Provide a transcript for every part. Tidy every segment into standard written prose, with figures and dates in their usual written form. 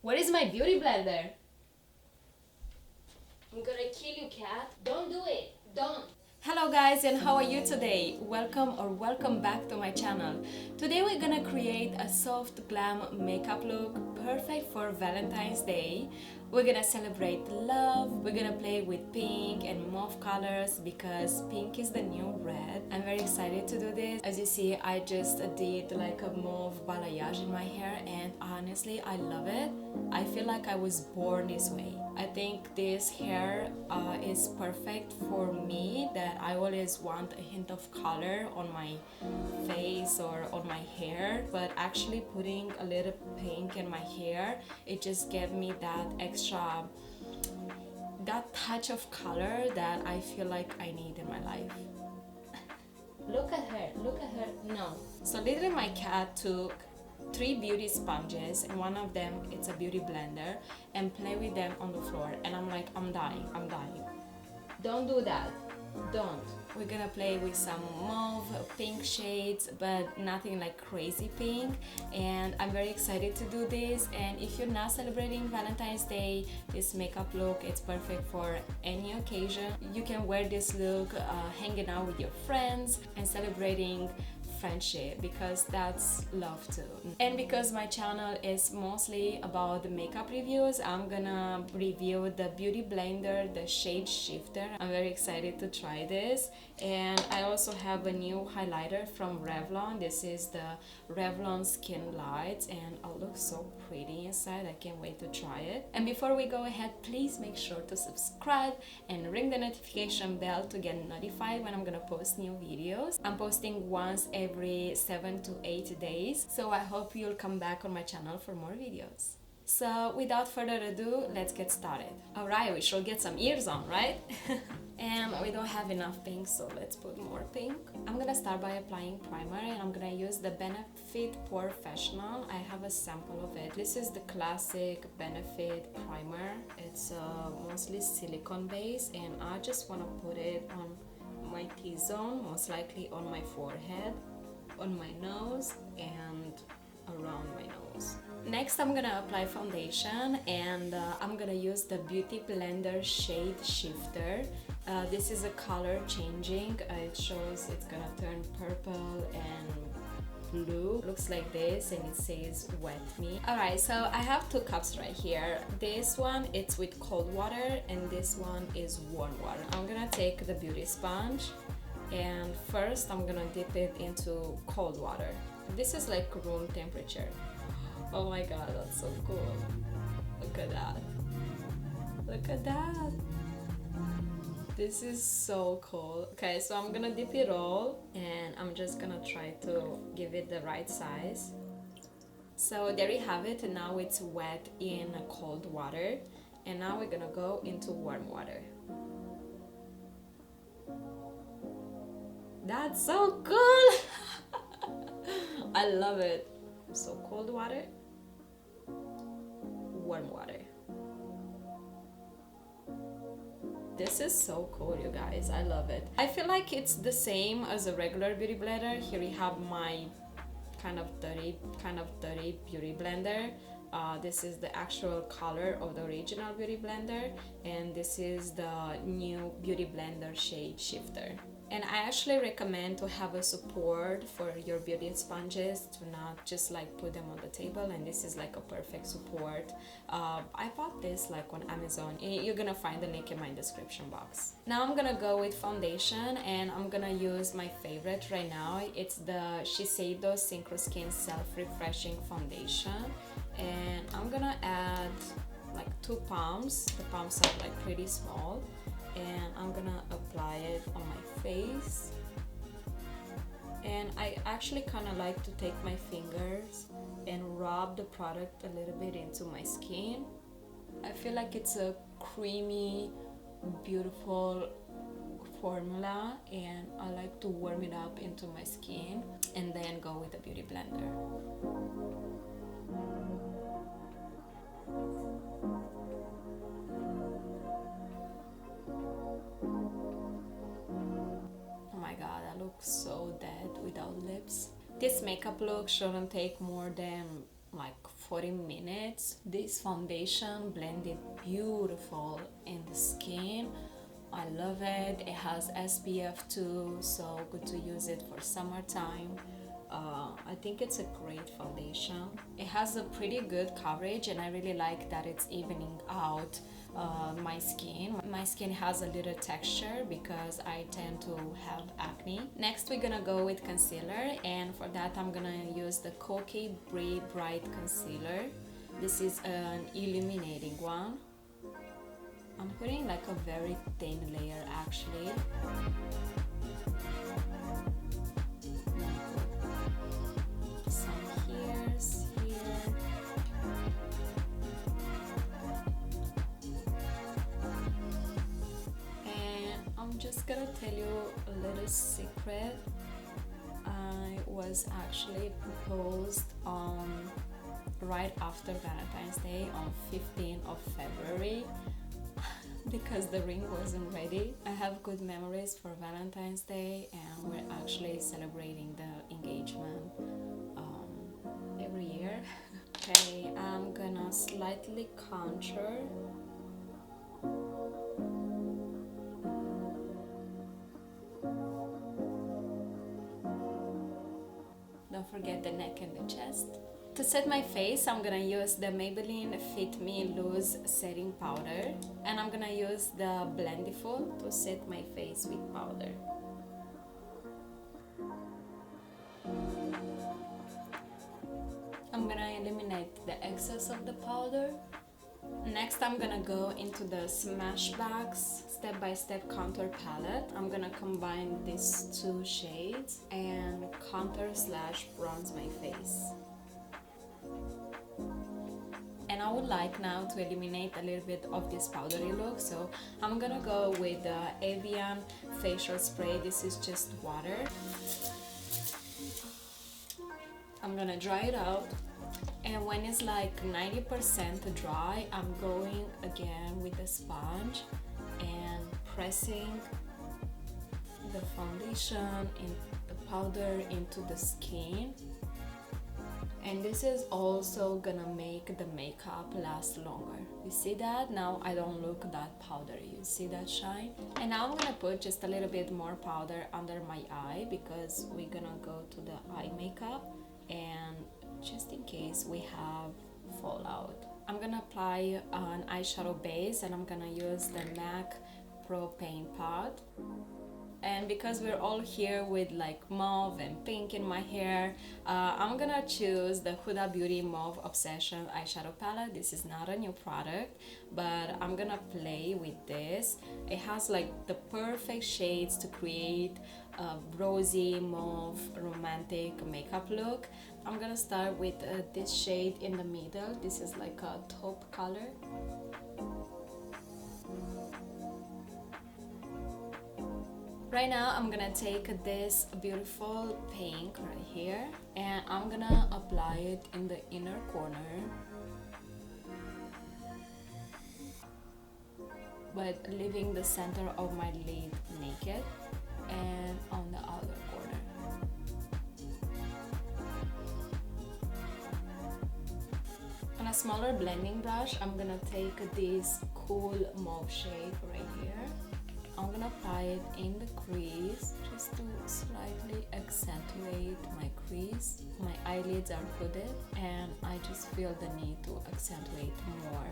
Where is my beauty blender? I'm gonna kill you, cat. Don't do it. Don't. Hello guys, and how are you today? Welcome back to my channel. Today we're gonna create a soft glam makeup look perfect for Valentine's Day. We're gonna celebrate love. We're gonna play with pink and mauve colors because pink is the new red. I'm very excited to do this. As you see, I just did like a mauve balayage in my hair, and honestly I love it. I feel like I was born this way. I think this hair is perfect for me, that I always want a hint of color on my face or on my hair, but actually putting a little pink in my hair, it just gave me that extra, that touch of color that I feel like I need in my life. Look at her, look at her. No. So literally my cat took 3 beauty sponges, and one of them it's a beauty blender, and play with them on the floor, and I'm like, I'm dying. Don't do that. Don't. We're gonna play with some mauve pink shades, but nothing like crazy pink, and I'm very excited to do this. And if you're not celebrating Valentine's Day, this makeup look, it's perfect for any occasion. You can wear this look hanging out with your friends and celebrating friendship, because that's love too. And because my channel is mostly about the makeup reviews, I'm gonna review the beauty blender, the ShadeShifter. I'm very excited to try this. And I also have a new highlighter from Revlon. This is the Revlon Skin Lights, and it looks so pretty inside. I can't wait to try it. And before we go ahead, please make sure to subscribe and ring the notification bell to get notified when I'm gonna post new videos. I'm posting once every 7 to 8 days, so I hope you'll come back on my channel for more videos. So without further ado, let's get started. Alright, we should get some ears on, right? And we don't have enough pink, so let's put more pink. I'm gonna start by applying primer, and I'm gonna use the Benefit Porefessional. I have a sample of it. This is the classic Benefit primer. It's mostly silicone based, and I just want to put it on my T-zone, most likely on my forehead, on my nose, and around my nose. Next, I'm gonna apply foundation, and I'm gonna use the Beauty Blender ShadeShifter. This is a color changing. It shows it's gonna turn purple and blue. Looks like this, and it says wet me. Alright, so I have 2 cups right here. This one it's with cold water, and this one is warm water. I'm gonna take the beauty sponge, and first I'm gonna dip it into cold water. This is like room temperature. Oh my god, that's so cool. Look at that. Look at that. This is so cool. Okay, so I'm gonna dip it all, and I'm just gonna try to give it the right size. So there you have it, and now it's wet in cold water, and now we're gonna go into warm water. That's so cool. I love it. So cold water, warm water. This is so cool, you guys. I love it. I feel like it's the same as a regular beauty blender. Here we have my kind of dirty beauty blender. This is the actual color of the original beauty blender, and this is the new beauty blender ShadeShifter. And I actually recommend to have a support for your beauty sponges, to not just like put them on the table, and this is like a perfect support. I bought this like on Amazon. You're gonna find the link in my description box. Now I'm gonna go with foundation, and I'm gonna use my favorite right now. It's the Shiseido Synchro Skin Self-Refreshing Foundation, and I'm gonna add like 2 palms. The palms are like pretty small, and I'm gonna apply it on my face. And I actually kind of like to take my fingers and rub the product a little bit into my skin. I feel like it's a creamy, beautiful formula, and I like to warm it up into my skin and then go with the beauty blender. Oh my god, I look so dead without lips. This makeup look shouldn't take more than like 40 minutes. This foundation blended beautiful in the skin. I love it. It has SPF too, so good to use it for summertime. I think it's a great foundation. It has a pretty good coverage, and I really like that it's evening out my skin. My skin has a little texture because I tend to have acne. Next we're gonna go with concealer, and for that I'm gonna use the Kokie Brie Bright Concealer. This is an illuminating one. I'm putting like a very thin layer actually. Some hairs here. And I'm just gonna tell you a little secret. I was actually proposed right after Valentine's Day on 15th of February. Because the ring wasn't ready. I have good memories for Valentine's Day, and we're actually celebrating the engagement every year. Okay, I'm gonna slightly contour. Don't forget the neck and the chest. To set my face, I'm gonna use the Maybelline Fit Me Loose Setting Powder, and I'm gonna use the Blendiful to set my face with powder. I'm gonna eliminate the excess of the powder. Next, I'm gonna go into the Smashbox Step by Step Contour Palette. I'm gonna combine these two shades and contour / bronze my face. And I would like now to eliminate a little bit of this powdery look, so I'm gonna go with the EVIAN facial spray. This is just water. I'm gonna dry it out, and when it's like 90% dry, I'm going again with the sponge and pressing the foundation and the powder into the skin. And this is also gonna make the makeup last longer. You see that? Now I don't look that powdery. You see that shine? And now I'm gonna put just a little bit more powder under my eye because we're gonna go to the eye makeup, and just in case we have fallout. I'm gonna apply an eyeshadow base, and I'm gonna use the MAC Pro Paint Pot. And because we're all here with like mauve and pink in my hair, I'm gonna choose the Huda Beauty Mauve Obsession eyeshadow palette. This is not a new product, but I'm gonna play with this. It has like the perfect shades to create a rosy mauve romantic makeup look. I'm gonna start with this shade in the middle. This is like a taupe color. Right now I'm gonna take this beautiful pink right here, and I'm gonna apply it in the inner corner, but leaving the center of my lid naked, and on the outer corner. On a smaller blending brush, I'm gonna take this cool mauve shade right here. I'm gonna apply it in the crease just to slightly accentuate my crease. My eyelids are hooded, and I just feel the need to accentuate more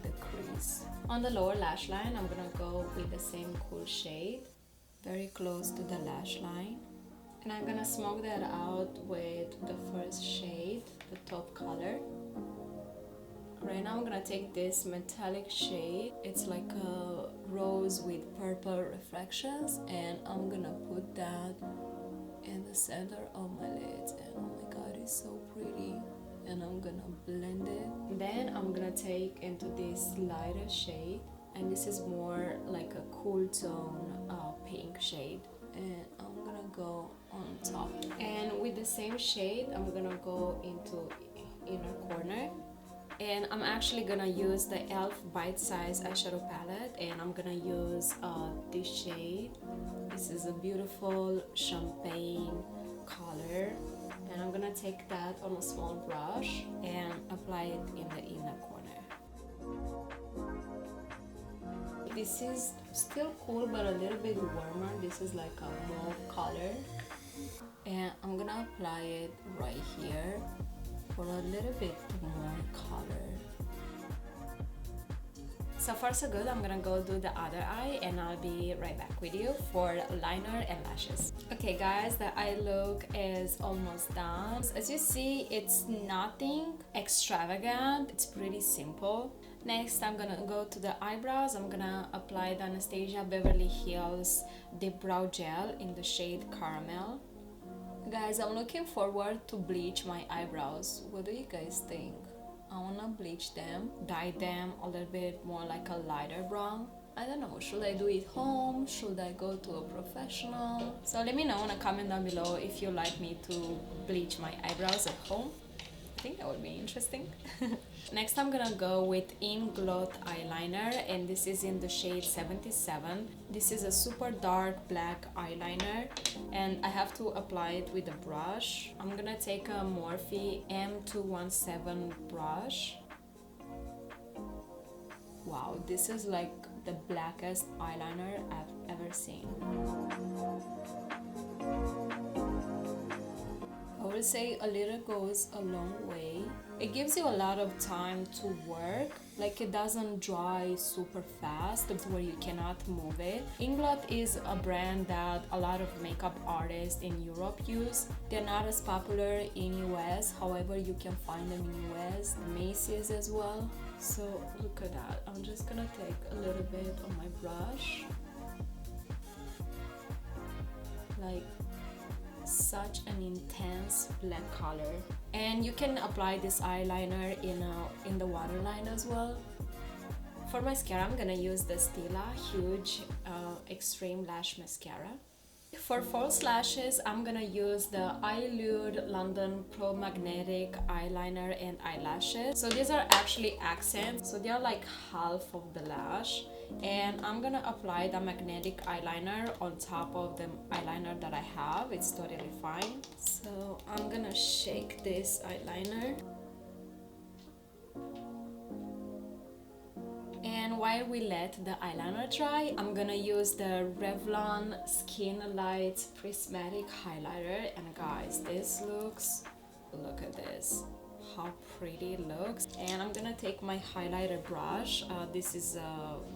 the crease. On the lower lash line, I'm gonna go with the same cool shade, very close to the lash line. And I'm gonna smoke that out with the first shade, the taupe color. Right now I'm gonna take this metallic shade. It's like a rose with purple reflections, and I'm gonna put that in the center of my lids, and oh my god, it's so pretty. And I'm gonna blend it. Then I'm gonna take into this lighter shade, and this is more like a cool tone pink shade, and I'm gonna go on top. And with the same shade, I'm gonna go into inner corner. And I'm actually gonna use the e.l.f. Bite Size eyeshadow palette, and I'm gonna use this shade. This is a beautiful champagne color, And I'm gonna take that on a small brush and apply it in the inner corner. This is still cool but a little bit warmer. This is like a mauve color. And I'm gonna apply it right here for a little bit more color. So far so good. I'm gonna go do the other eye and I'll be right back with you for liner and lashes. Okay guys, the eye look is almost done. As you see, it's nothing extravagant, it's pretty simple. Next, I'm gonna go to the eyebrows. I'm gonna apply the Anastasia Beverly Hills Dibrow Gel in the shade Caramel. Guys, I'm looking forward to bleach my eyebrows. What do you guys think? I wanna bleach them, dye them a little bit more like a lighter brown. I don't know, should I do it home? Should I go to a professional? So let me know in a comment down below if you like me to bleach my eyebrows at home. I think that would be interesting. Next, I'm gonna go with Inglot eyeliner, and this is in the shade 77. This is a super dark black eyeliner, and I have to apply it with a brush. I'm gonna take a Morphe M217 brush. Wow, this is like the blackest eyeliner I've ever seen. I would say a little goes a long way. It gives you a lot of time to work, like it doesn't dry super fast where you cannot move it. Inglot is a brand that a lot of makeup artists in Europe use. They're not as popular in US, however you can find them in US, Macy's as well. So look at that. I'm just gonna take a little bit on my brush. Like such an intense black color, and you can apply this eyeliner in the waterline as well. For mascara, I'm gonna use the Stila Huge Extreme Lash Mascara. For false lashes, I'm gonna use the Eyelure London Pro Magnetic Eyeliner and Eyelashes. So these are actually accents, so they're like half of the lash. And I'm gonna apply the magnetic eyeliner on top of the eyeliner that I have. It's totally fine. So I'm gonna shake this eyeliner. And while we let the eyeliner dry, I'm gonna use the Revlon Skin Light Prismatic Highlighter. And guys, this looks, look at this, how pretty it looks. And I'm gonna take my highlighter brush. This is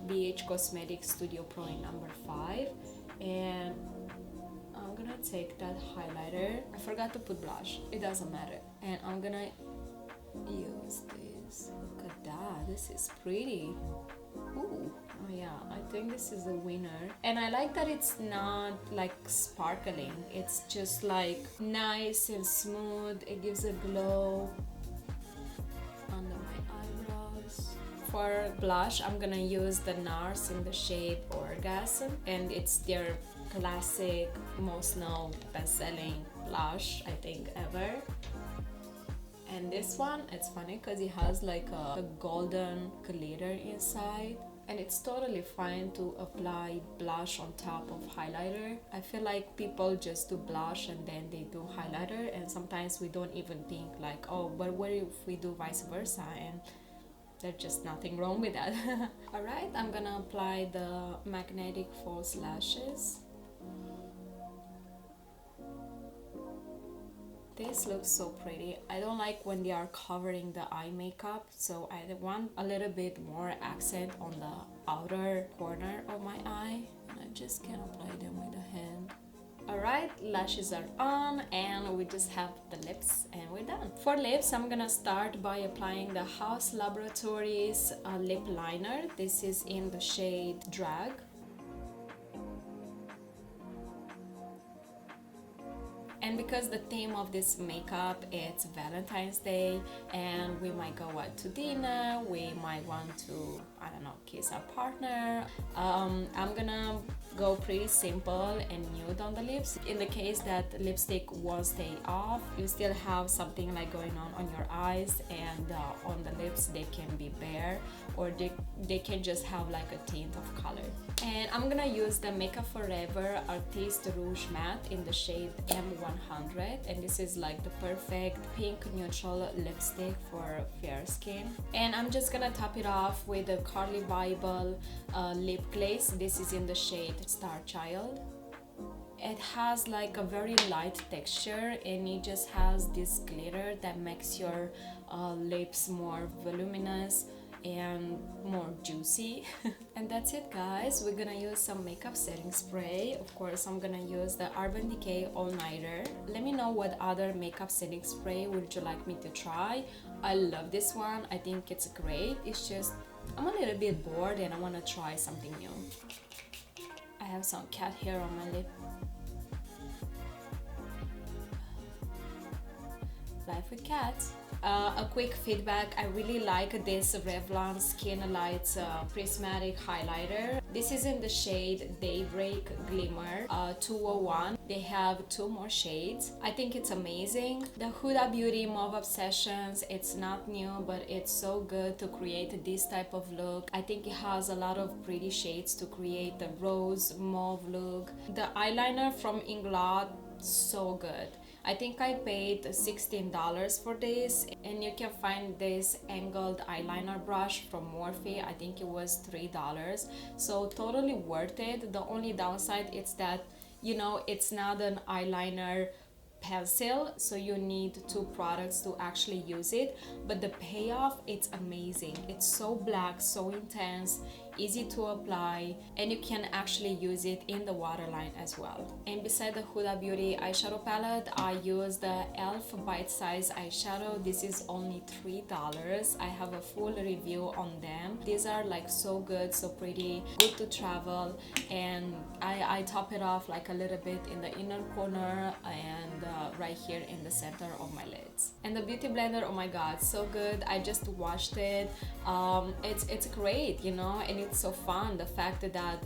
BH Cosmetics Studio Pro in number 5. And I'm gonna take that highlighter. I forgot to put blush, it doesn't matter. And I'm gonna use this. Look at that, this is pretty. Ooh, oh yeah, I think this is the winner. And I like that it's not like sparkling, it's just like nice and smooth. It gives a glow under my eyebrows. For blush, I'm gonna use the NARS in the shade Orgasm, and it's their classic, most known, best-selling blush I think ever. And this one, it's funny because it has like a golden glitter inside, and it's totally fine to apply blush on top of highlighter. I feel like people just do blush and then they do highlighter, and sometimes we don't even think like, oh, but what if we do vice versa? And there's just nothing wrong with that. Alright, I'm gonna apply the magnetic false lashes. This looks so pretty. I don't like when they are covering the eye makeup, so I want a little bit more accent on the outer corner of my eye, and I just can apply them with a hand. Alright, lashes are on, and we just have the lips and we're done. For lips, I'm gonna start by applying the Haus Laboratories lip liner. This is in the shade Drag. And because the theme of this makeup is Valentine's Day, and we might go out to dinner, we might want to, I don't know, kiss our partner, I'm gonna go pretty simple and nude on the lips. In the case that lipstick won't stay off, you still have something like going on your eyes, and on the lips they can be bare, or they can just have like a tint of color. And I'm gonna use the Makeup Forever Artiste Rouge Matte in the shade M100. 100, and this is like the perfect pink neutral lipstick for fair skin. And I'm just gonna top it off with the Carly Bible lip glaze. This is in the shade Star Child. It has like a very light texture, and it just has this glitter that makes your lips more voluminous and more juicy. And that's it, guys. We're gonna use some makeup setting spray. Of course, I'm gonna use the Urban Decay All Nighter. Let me know what other makeup setting spray would you like me to try. I love this one. I think it's great. It's just I'm a little bit bored and I want to try something new. I have some cat hair on my lip. Life with cats. A quick feedback, I really like this Revlon Skin Lights Prismatic Highlighter. This is in the shade Daybreak Glimmer 201. They have 2 more shades. I think it's amazing. The Huda Beauty Mauve Obsessions, it's not new, but it's so good to create this type of look. I think it has a lot of pretty shades to create the rose mauve look. The eyeliner from Inglot, so good. I think I paid $16 for this, and you can find this angled eyeliner brush from Morphe. I think it was $3, so totally worth it. The only downside is that, you know, it's not an eyeliner pencil, so you need 2 products to actually use it, but the payoff, it's amazing. It's so black, so intense, easy to apply, and you can actually use it in the waterline as well. And beside the Huda Beauty eyeshadow palette, I use the e.l.f. Bite Size eyeshadow. This is only $3. I have a full review on them. These are like so good, so pretty, good to travel, and I top it off like a little bit in the inner corner and right here in the center of my lids. And the beauty blender, oh my god, so good. I just washed it. It's great, you know, and it's so fun. The fact that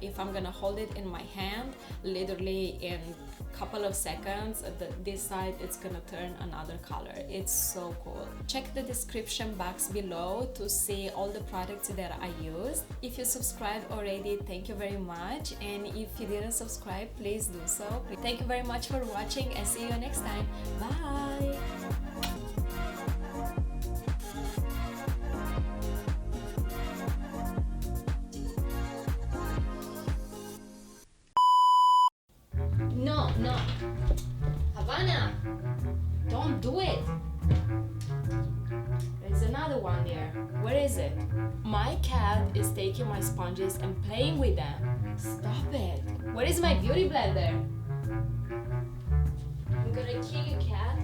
if I'm gonna hold it in my hand, literally in a couple of seconds, this side it's gonna turn another color. It's so cool. Check the description box below to see all the products that I used. If you subscribed already, thank you very much, and if you didn't subscribe, please do so. Thank you very much for watching, and see you next time. Bye. No, Havana, don't do it. There's another one there. Where is it? My cat is taking my sponges and playing with them. Stop it. Where is my beauty blender? I'm gonna kill you, cat.